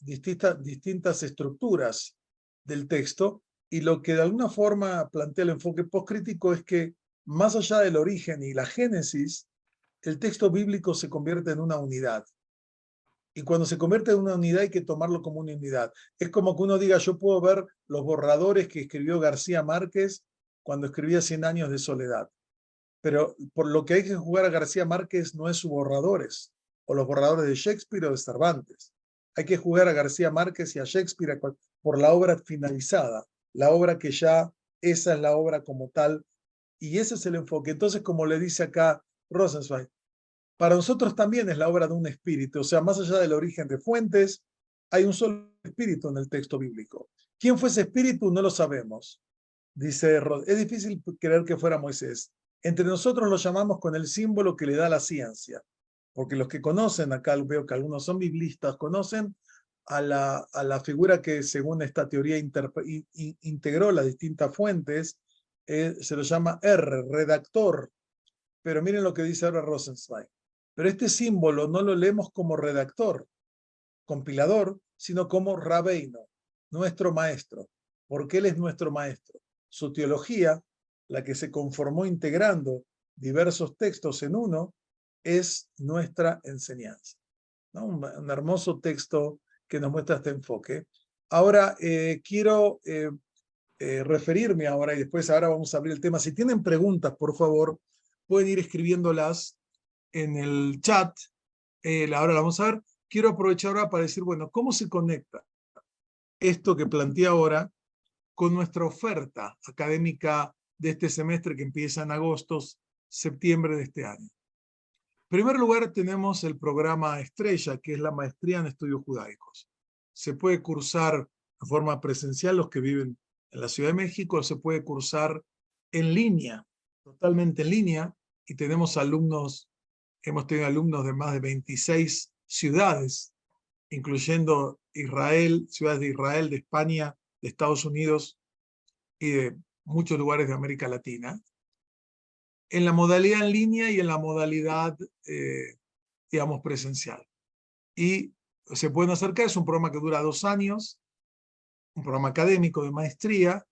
distintas estructuras del texto, y lo que de alguna forma plantea el enfoque postcrítico es que más allá del origen y la génesis, el texto bíblico se convierte en una unidad. Y cuando se convierte en una unidad hay que tomarlo como una unidad. Es como que uno diga, yo puedo ver los borradores que escribió García Márquez cuando escribía 100 años de soledad. Pero por lo que hay que jugar a García Márquez no es sus borradores, o los borradores de Shakespeare o de Cervantes. Hay que jugar a García Márquez y a Shakespeare por la obra finalizada, la obra que ya, esa es la obra como tal, y ese es el enfoque. Entonces, como le dice acá Rosenzweig, para nosotros también es la obra de un espíritu, o sea, más allá del origen de fuentes, hay un solo espíritu en el texto bíblico. ¿Quién fue ese espíritu? No lo sabemos. Dice, es difícil creer que fuera Moisés. Entre nosotros lo llamamos con el símbolo que le da la ciencia, porque los que conocen, acá veo que algunos son biblistas, conocen a la figura que según esta teoría integró las distintas fuentes, se lo llama R, redactor. Pero miren lo que dice ahora Rosenzweig. Pero este símbolo no lo leemos como redactor, compilador, sino como rabeino, nuestro maestro. porque Él es nuestro maestro. Su teología, la que se conformó integrando diversos textos en uno, es nuestra enseñanza, ¿no? Un hermoso texto que nos muestra este enfoque. Ahora quiero referirme ahora, y después ahora vamos a abrir el tema. Si tienen preguntas, por favor, pueden ir escribiéndolas en el chat. Ahora la vamos a ver. Quiero aprovechar ahora para decir, bueno, ¿cómo se conecta esto que planteé ahora con nuestra oferta académica de este semestre que empieza en agosto, septiembre de este año? En primer lugar, tenemos el programa Estrella, que es la maestría en estudios judaicos. Se puede cursar de forma presencial los que viven en la Ciudad de México, se puede cursar en línea, totalmente en línea, y tenemos alumnos, hemos tenido alumnos de más de 26 ciudades, incluyendo Israel, ciudades de Israel, de España, de Estados Unidos y de muchos lugares de América Latina, en la modalidad en línea y en la modalidad, digamos, presencial. Y se pueden acercar, es un programa que dura 2 años, un programa académico de maestría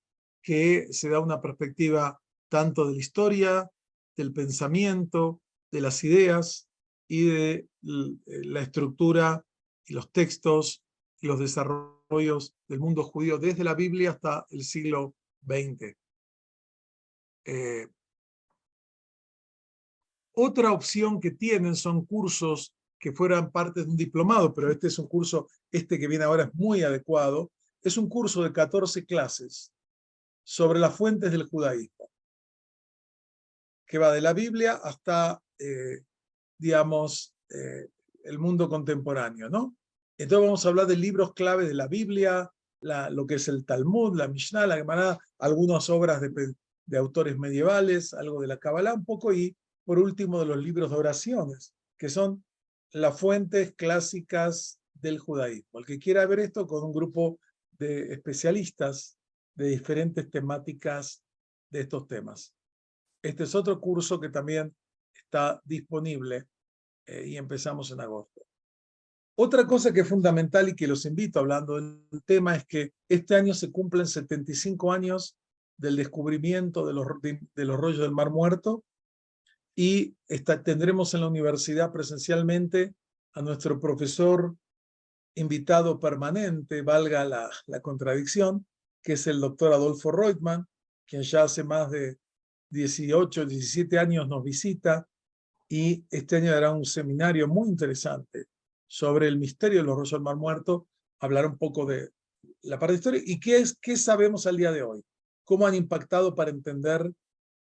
que se da una perspectiva tanto de la historia, del pensamiento, de las ideas y de la estructura y los textos y los desarrollos del mundo judío desde la Biblia hasta el siglo XX. Otra opción que tienen son cursos que fueran parte de un diplomado, pero este es un curso, este que viene ahora es muy adecuado. Es un curso de 14 clases sobre las fuentes del judaísmo, que va de la Biblia hasta, digamos, el mundo contemporáneo, ¿no? Entonces vamos a hablar de libros clave de la Biblia, lo que es el Talmud, la Mishnah, la Gemara, algunas obras de autores medievales, algo de la Kabbalah un poco, y por último de los libros de oraciones, que son las fuentes clásicas del judaísmo. El que quiera ver esto con un grupo de especialistas de diferentes temáticas de estos temas. Este es otro curso que también está disponible y empezamos en agosto. Otra cosa que es fundamental y que los invito hablando del tema es que este año se cumplen 75 años del descubrimiento de los rollos del Mar Muerto y tendremos en la universidad presencialmente a nuestro profesor invitado permanente, valga la contradicción, que es el doctor Adolfo Reutemann, quien ya hace más de 18, 17 años nos visita y este año dará un seminario muy interesante sobre el misterio de los rollos del Mar Muerto, hablar un poco de la parte de historia y qué sabemos al día de hoy, cómo han impactado para entender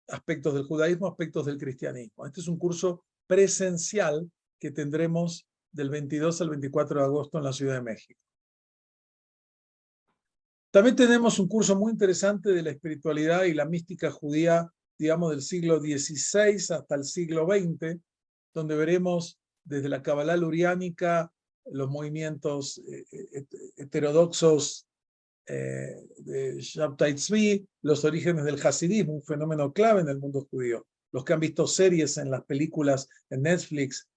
aspectos del judaísmo, aspectos del cristianismo. Este es un curso presencial que tendremos del 22 al 24 de agosto en la Ciudad de México. También tenemos un curso muy interesante de la espiritualidad y la mística judía, digamos, del siglo XVI hasta el siglo XX, donde veremos desde la Kabbalah luriánica, los movimientos heterodoxos de Shabtai Tzvi, los orígenes del hasidismo, un fenómeno clave en el mundo judío. Los que han visto series en las películas en Netflix,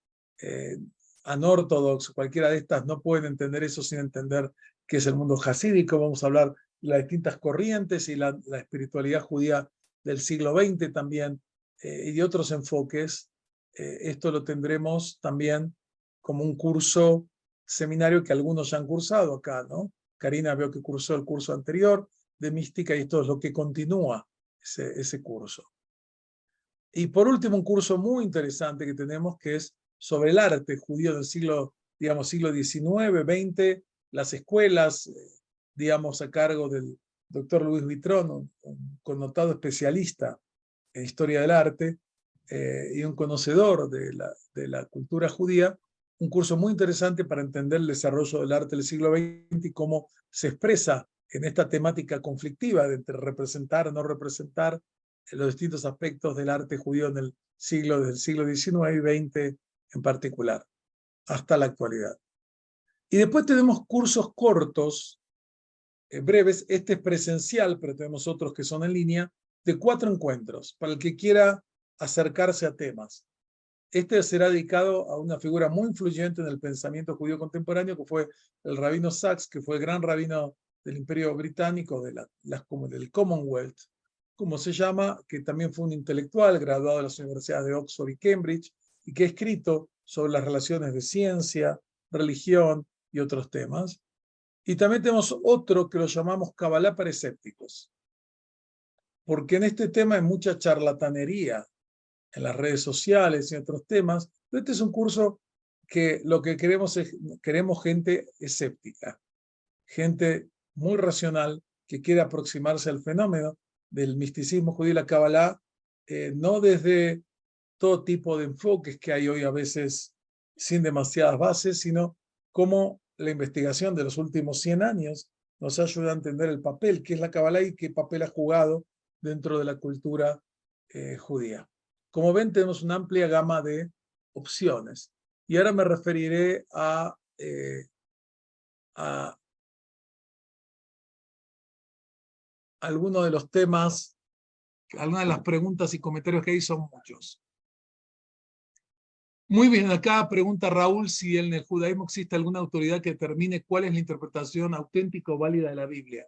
Unorthodox, cualquiera de estas, no pueden entender eso sin entender qué es el mundo hasídico. Vamos a hablar de las distintas corrientes y la espiritualidad judía del siglo XX también, y de otros enfoques. Esto lo tendremos también como un curso, seminario que algunos ya han cursado acá, ¿no? Karina veo que cursó el curso anterior de mística y esto es lo que continúa ese curso. Y por último, un curso muy interesante que tenemos que es sobre el arte judío del siglo, digamos, siglo XIX, XX, las escuelas, digamos, a cargo del doctor Luis Vitrón, un connotado especialista en historia del arte y un conocedor de la cultura judía. Un curso muy interesante para entender el desarrollo del arte del siglo XX y cómo se expresa en esta temática conflictiva de entre representar o no representar los distintos aspectos del arte judío en el del siglo XIX y XX en particular, hasta la actualidad. Y después tenemos cursos cortos, breves. Este es presencial, pero tenemos otros que son en línea, de 4 encuentros, para el que quiera acercarse a temas. Este será dedicado a una figura muy influyente en el pensamiento judío contemporáneo, que fue el rabino Sachs, que fue el gran rabino del Imperio Británico, como del Commonwealth, como se llama, que también fue un intelectual graduado de las universidades de Oxford y Cambridge, y que ha escrito sobre las relaciones de ciencia, religión y otros temas. Y también tenemos otro que lo llamamos Kabbalah para escépticos, porque en este tema hay mucha charlatanería en las redes sociales y otros temas. Este es un curso que lo que queremos gente escéptica, gente muy racional que quiere aproximarse al fenómeno del misticismo judío y la Kabbalah, no desde todo tipo de enfoques que hay hoy a veces sin demasiadas bases, sino como la investigación de los últimos 100 años nos ayuda a entender el papel que es la Kabbalah y qué papel ha jugado dentro de la cultura judía. Como ven, tenemos una amplia gama de opciones. Y ahora me referiré a algunos de los temas, algunas de las preguntas y comentarios que hay son muchos. Muy bien, acá pregunta Raúl si en el judaísmo existe alguna autoridad que determine cuál es la interpretación auténtica o válida de la Biblia.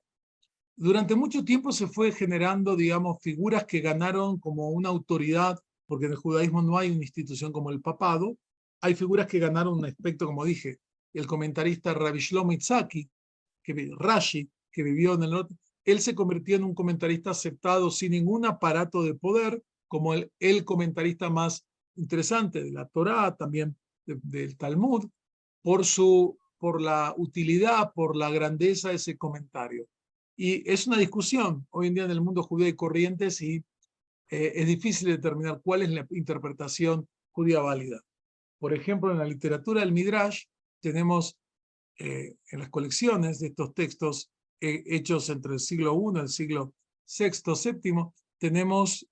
Durante mucho tiempo se fue generando, digamos, figuras que ganaron como una autoridad, porque en el judaísmo no hay una institución como el papado. Hay figuras que ganaron un aspecto, como dije, el comentarista Rabbi Shlomo Itzhaki, Rashi, que vivió en el norte, él se convirtió en un comentarista aceptado sin ningún aparato de poder, como el comentarista más interesante de la Torá, también del Talmud, por la utilidad, por la grandeza de ese comentario. Y es una discusión hoy en día en el mundo judío y corriente si es difícil determinar cuál es la interpretación judía válida. Por ejemplo, en la literatura del Midrash tenemos en las colecciones de estos textos hechos entre el siglo I y el siglo VI, VII, tenemos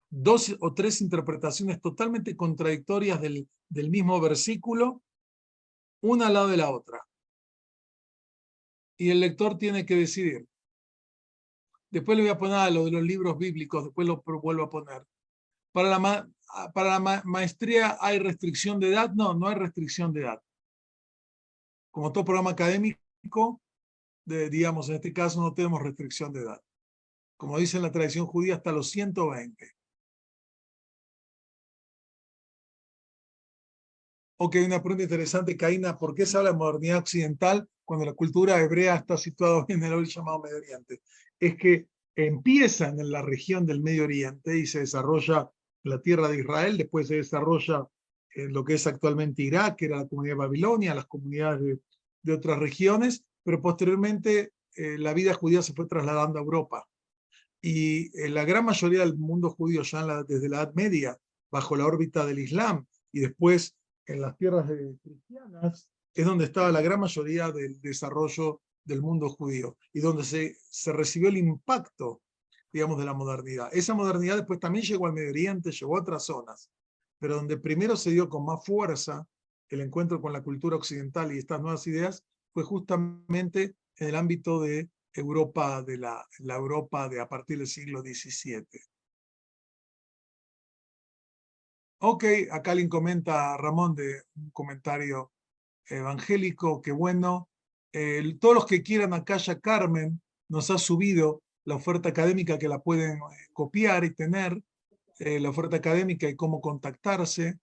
2 o 3 interpretaciones totalmente contradictorias del mismo versículo, una al lado de la otra. Y el lector tiene que decidir. Después le voy a poner a lo de los libros bíblicos, después lo vuelvo a poner. Para la maestría, ¿hay restricción de edad? No, no hay restricción de edad. Como todo programa académico, digamos, en este caso no tenemos restricción de edad. Como dice en la tradición judía, hasta los 120. Ok, una pregunta interesante, Caína. ¿Por qué se habla de modernidad occidental cuando la cultura hebrea está situada en el hoy llamado Medio Oriente? Es que empieza en la región del Medio Oriente y se desarrolla en la tierra de Israel, después se desarrolla en lo que es actualmente Irak, que era la comunidad de Babilonia, las comunidades de otras regiones, pero posteriormente la vida judía se fue trasladando a Europa. Y la gran mayoría del mundo judío ya desde la Edad Media, bajo la órbita del Islam, y después en las tierras cristianas, es donde estaba la gran mayoría del desarrollo del mundo judío y donde se recibió el impacto, digamos, de la modernidad. Esa modernidad después también llegó al Medio Oriente, llegó a otras zonas, pero donde primero se dio con más fuerza el encuentro con la cultura occidental y estas nuevas ideas fue justamente en el ámbito de Europa, de la Europa de a partir del siglo XVII. Ok, acá alguien comenta, Ramón, de un comentario evangélico, que bueno. Todos los que quieran, acá ya Carmen nos ha subido la oferta académica que la pueden copiar y tener, la oferta académica y cómo contactarse.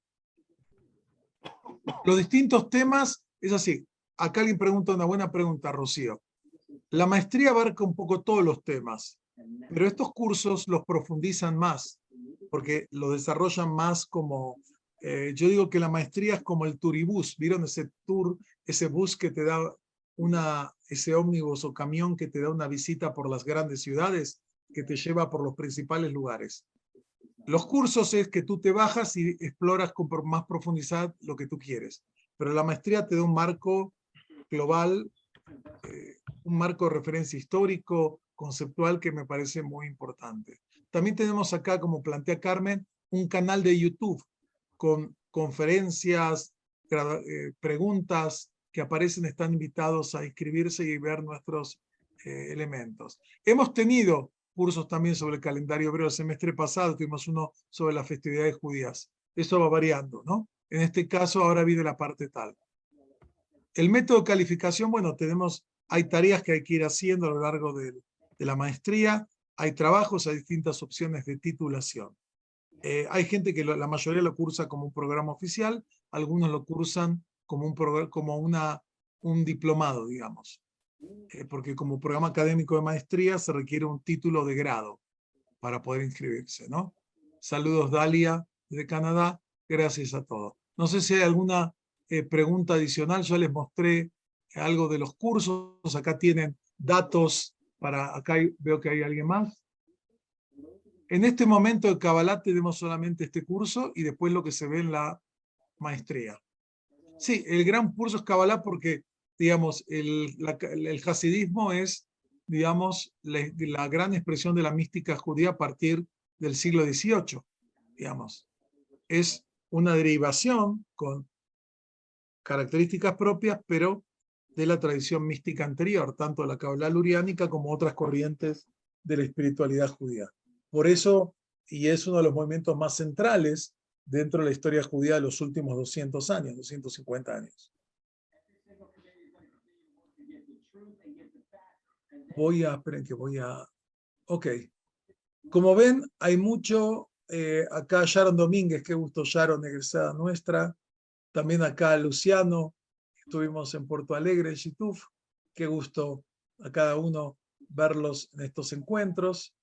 Los distintos temas, es así. Acá alguien pregunta una buena pregunta, Rocío. La maestría abarca un poco todos los temas, pero estos cursos los profundizan más, porque los desarrollan más como, yo digo que la maestría es como el turibús, ¿vieron ese tour, ese bus que te da ese ómnibus o camión que te da una visita por las grandes ciudades, que te lleva por los principales lugares? Los cursos es que tú te bajas y exploras con más profundidad lo que tú quieres, pero la maestría te da un marco global, un marco de referencia histórico, conceptual, que me parece muy importante. También tenemos acá, como plantea Carmen, un canal de YouTube con conferencias, preguntas que aparecen, están invitados a inscribirse y ver nuestros elementos. Hemos tenido cursos también sobre el calendario hebreo. El semestre pasado tuvimos uno sobre las festividades judías. Eso va variando, ¿no? En este caso ahora viene la parte tal. El método de calificación, bueno, tenemos hay tareas que hay que ir haciendo a lo largo de la maestría, hay trabajos, hay distintas opciones de titulación. Hay gente que la mayoría lo cursa como un programa oficial, algunos lo cursan como un diplomado, digamos. Porque como programa académico de maestría se requiere un título de grado para poder inscribirse, ¿no? Saludos, Dalia, de Canadá. Gracias a todos. No sé si hay alguna pregunta adicional. Yo les mostré algo de los cursos. Acá tienen datos para... Acá veo que hay alguien más. En este momento de Kabbalah tenemos solamente este curso y después lo que se ve en la maestría. Sí, el gran curso es Kabbalah porque, digamos, el hasidismo es, digamos, la gran expresión de la mística judía a partir del siglo XVIII, digamos. Es una derivación con características propias, pero de la tradición mística anterior, tanto la Kabbalah luriánica como otras corrientes de la espiritualidad judía. Por eso, y es uno de los movimientos más centrales dentro de la historia judía de los últimos 200 años, 250 años. Ok. Como ven, hay mucho. Acá Sharon Domínguez, qué gusto, Sharon, egresada nuestra. También acá Luciano, estuvimos en Porto Alegre, en Chituf. Qué gusto a cada uno verlos en estos encuentros.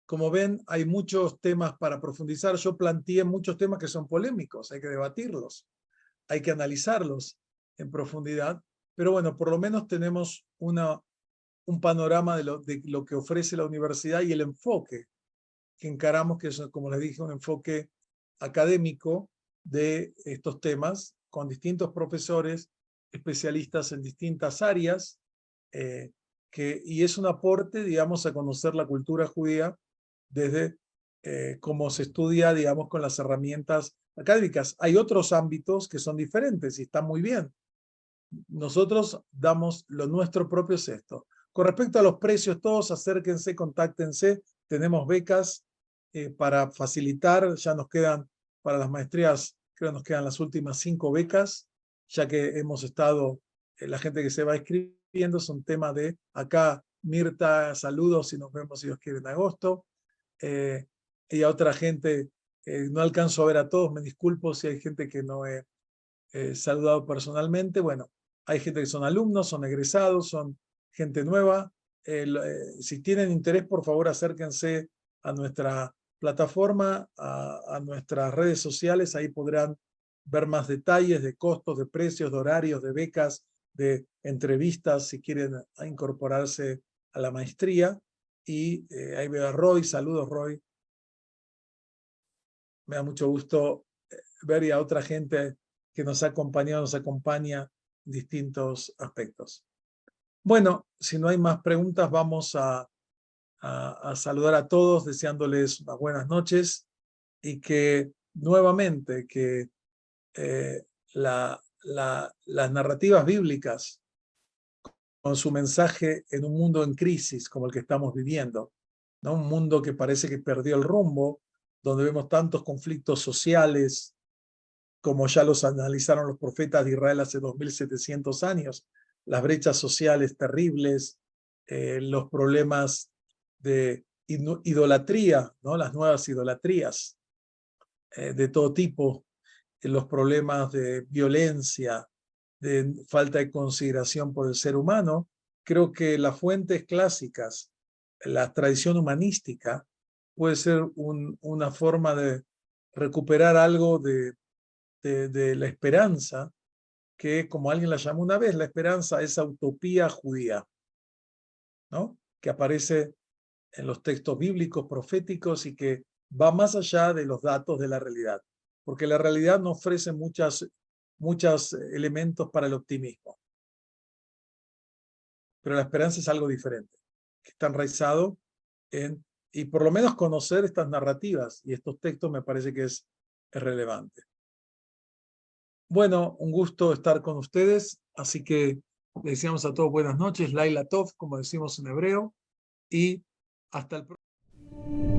Como ven, hay muchos temas para profundizar. Yo planteé muchos temas que son polémicos, hay que debatirlos, hay que analizarlos en profundidad. Pero bueno, por lo menos tenemos un panorama de lo que ofrece la universidad y el enfoque que encaramos, que es, como les dije, un enfoque académico de estos temas, con distintos profesores, especialistas en distintas áreas, y es un aporte, digamos, a conocer la cultura judía desde cómo se estudia, digamos, con las herramientas académicas. Hay otros ámbitos que son diferentes y están muy bien. Nosotros damos lo nuestro propio es esto. Con respecto a los precios, todos acérquense, contáctense. Tenemos becas para facilitar. Ya nos quedan, para las maestrías, creo que nos quedan las últimas 5 becas, ya que hemos estado, la gente que se va escribiendo, es un tema de acá. Mirta, saludos y nos vemos si Dios quiere en agosto. Y a otra gente, no alcanzo a ver a todos, me disculpo si hay gente que no he saludado personalmente. Bueno, hay gente que son alumnos, son egresados, son gente nueva. Si tienen interés, por favor, acérquense a nuestra plataforma, a nuestras redes sociales. Ahí podrán ver más detalles de costos, de precios, de horarios, de becas, de entrevistas, si quieren incorporarse a la maestría. Y ahí veo a Roy. Saludos, Roy. Me da mucho gusto ver y a otra gente que nos ha acompañado, nos acompaña en distintos aspectos. Bueno, si no hay más preguntas, vamos a saludar a todos, deseándoles unas buenas noches y que nuevamente que las narrativas bíblicas, con su mensaje en un mundo en crisis como el que estamos viviendo, ¿no? Un mundo que parece que perdió el rumbo, donde vemos tantos conflictos sociales, como ya los analizaron los profetas de Israel hace 2700 años, las brechas sociales terribles, los problemas de idolatría, ¿no? Las nuevas idolatrías de todo tipo, los problemas de violencia, de falta de consideración por el ser humano. Creo que las fuentes clásicas, la tradición humanística, puede ser una forma de recuperar algo de la esperanza, que como alguien la llamó una vez, la esperanza, esa utopía judía, ¿no? Que aparece en los textos bíblicos, proféticos, y que va más allá de los datos de la realidad, porque la realidad no ofrece muchos elementos para el optimismo. Pero la esperanza es algo diferente, que está enraizado y por lo menos conocer estas narrativas y estos textos me parece que es relevante. Bueno, un gusto estar con ustedes, así que les deseamos a todos buenas noches, Laila Tov, como decimos en hebreo, y hasta el próximo.